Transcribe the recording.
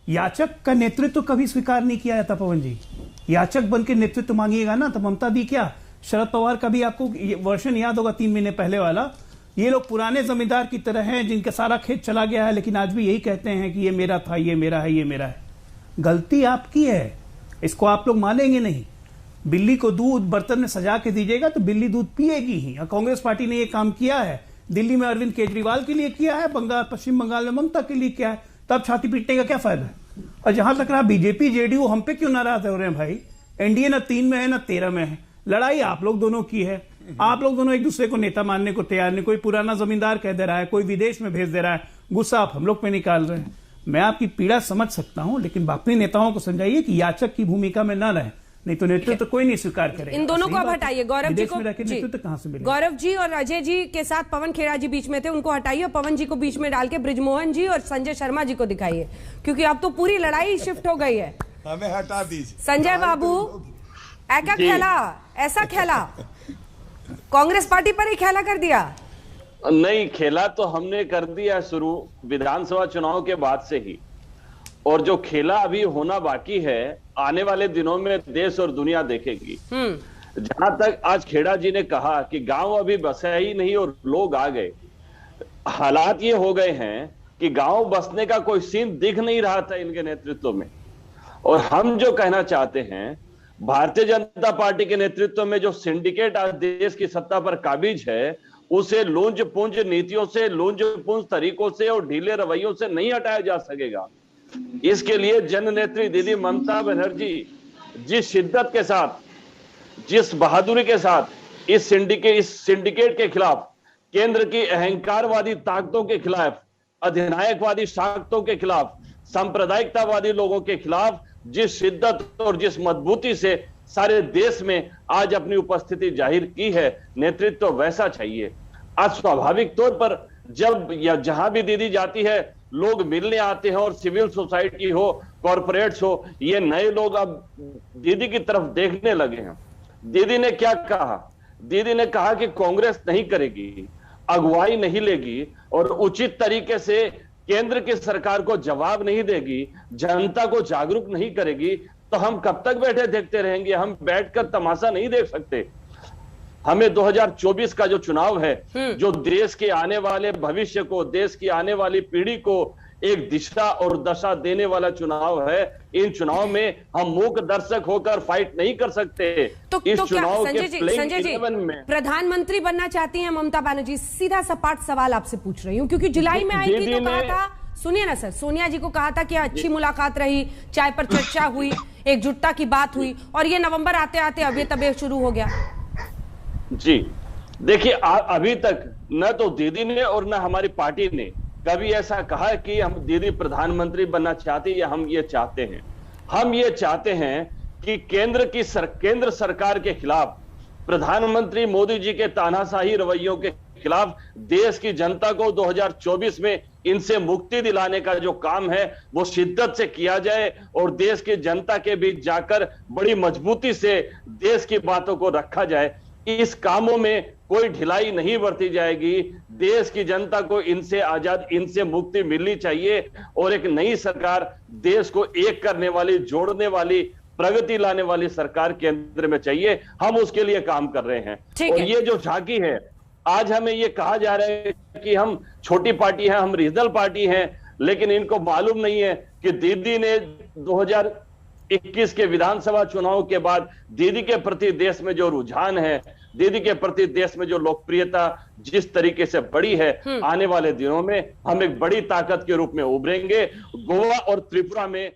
याचक का नेतृत्व कभी स्वीकार नहीं किया जाता पवन जी। याचक बन के नेतृत्व मांगिएगा ना तो ममता दी क्या, शरद पवार का भी आपको वर्षन याद होगा 3 महीने पहले वाला। ये लोग पुराने जमींदार की तरह हैं जिनका सारा खेत चला गया है, लेकिन आज भी यही कहते हैं कि ये मेरा था, ये मेरा है, ये मेरा है। गलती आपकी है, इसको आप लोग मानेंगे नहीं। बिल्ली को दूध बर्तन में सजा के दीजिएगा तो बिल्ली दूध पिएगी ही। कांग्रेस पार्टी ने ये काम किया है, दिल्ली में अरविंद केजरीवाल के लिए किया है, पश्चिम बंगाल में ममता के लिए किया है, तब छाती पीटने का क्या फायदा है। और जहां तक रहा बीजेपी जेडीयू, हम पे क्यों नाराज हो रहे हैं भाई। एनडीए ना 3 में है ना 13 में है, लड़ाई आप लोग दोनों की है। आप लोग दोनों एक दूसरे को नेता मानने को तैयार नहीं। कोई पुराना जमींदार कह दे रहा है, कोई विदेश में भेज दे रहा है, गुस्सा आप हम लोग पे निकाल रहे हैं। मैं आपकी पीड़ा समझ सकता हूं, लेकिन अपने नेताओं को समझाइए कि याचक की भूमिका में न रहे, नहीं तो नेतृत्व तो कोई नहीं स्वीकार करेगा। इन दोनों को अब हटाइए। गौरव जी को नेतृत्व कहां से मिलेगा। गौरव जी और अजय जी के साथ पवन खेड़ा जी बीच में थे, उनको हटाइए और पवन जी को बीच में डाल के बृजमोहन जी और संजय शर्मा जी को दिखाइए, क्योंकि अब तो पूरी लड़ाई शिफ्ट हो गई है। हमें हटा दीजिए। संजय बाबू, ऐसा खेला कांग्रेस पार्टी पर ही खेला कर दिया? नहीं, खेला तो हमने कर दिया शुरू विधानसभा चुनाव के बाद से ही, और जो खेला अभी होना बाकी है आने वाले दिनों में देश और दुनिया देखेगी। जहां तक आज खेड़ा जी ने कहा कि गांव अभी बसा ही नहीं और लोग आ गए, हालात ये हो गए हैं कि गांव बसने का कोई सीन दिख नहीं रहा था इनके नेतृत्व में। और हम जो कहना चाहते हैं, भारतीय जनता पार्टी के नेतृत्व में जो सिंडिकेट आज देश की सत्ता पर काबिज है, उसे लूंज पुंज नीतियों से, लूंज पुंज तरीकों से और ढीले रवैयों से नहीं हटाया जा सकेगा। इसके लिए जननेत्री दीदी ममता बनर्जी जिस शिद्दत के साथ, जिस बहादुरी के साथ इस सिंडिकेट के खिलाफ, केंद्र की अहंकारवादी ताकतों के खिलाफ, अधिनायकवादी ताकतों के खिलाफ, सांप्रदायिकतावादी लोगों के खिलाफ जिस शिद्दत और जिस मजबूती से सारे देश में आज अपनी उपस्थिति जाहिर की है, नेतृत्व वैसा चाहिए। आज स्वाभाविक तौर पर जब या जहां भी दीदी जाती है लोग मिलने आते हैं, और सिविल सोसाइटी हो, कॉरपोरेट्स हो, ये नए लोग अब दीदी की तरफ देखने लगे हैं। दीदी ने क्या कहा? दीदी ने कहा कि कांग्रेस नहीं करेगी, अगुवाई नहीं लेगी और उचित तरीके से केंद्र की सरकार को जवाब नहीं देगी, जनता को जागरूक नहीं करेगी, तो हम कब तक बैठे देखते रहेंगे? हम बैठकर तमाशा नहीं देख सकते। हमें 2024 का जो चुनाव है, जो देश के आने वाले भविष्य को, देश की आने वाली पीढ़ी को एक दिशा और दशा देने वाला चुनाव है। इन चुनाव में हम मूक दर्शक होकर फाइट नहीं कर सकते। तो चुनाव संजय जी प्रधानमंत्री बनना चाहती हैं ममता बनर्जी? सीधा सपाट सवाल आपसे पूछ रही हूँ, क्योंकि जुलाई में आई थी तो कहा था, सुनिए ना सर, सोनिया जी को कहा था कि अच्छी मुलाकात रही, चाय पर चर्चा हुई, एकजुटता की बात हुई, और ये नवंबर आते आते अभी तबे शुरू हो गया। जी देखिए, अभी तक न तो दीदी ने और न हमारी पार्टी ने कभी ऐसा कहा कि हम दीदी प्रधानमंत्री बनना चाहते या हम ये चाहते हैं। हम ये चाहते हैं कि केंद्र सरकार के खिलाफ, प्रधानमंत्री मोदी जी के तानाशाही रवैयों के खिलाफ देश की जनता को 2024 में इनसे मुक्ति दिलाने का जो काम है वो शिद्दत से किया जाए, और देश की जनता के बीच जाकर बड़ी मजबूती से देश की बातों को रखा जाए। इस कामों में कोई ढिलाई नहीं बरती जाएगी। देश की जनता को इनसे मुक्ति मिलनी चाहिए, और एक नई सरकार, देश को एक करने वाली, जोड़ने वाली, प्रगति लाने वाली सरकार केंद्र में चाहिए। हम उसके लिए काम कर रहे हैं। और ये जो झांकी है, आज हमें ये कहा जा रहा है कि हम छोटी पार्टी हैं, हम रीजनल पार्टी हैं, लेकिन इनको मालूम नहीं है कि दीदी ने 2021 के विधानसभा चुनाव के बाद दीदी के प्रति देश में जो रुझान है, दीदी के प्रति देश में जो लोकप्रियता जिस तरीके से बढ़ी है, आने वाले दिनों में हम एक बड़ी ताकत के रूप में उभरेंगे। गोवा और त्रिपुरा में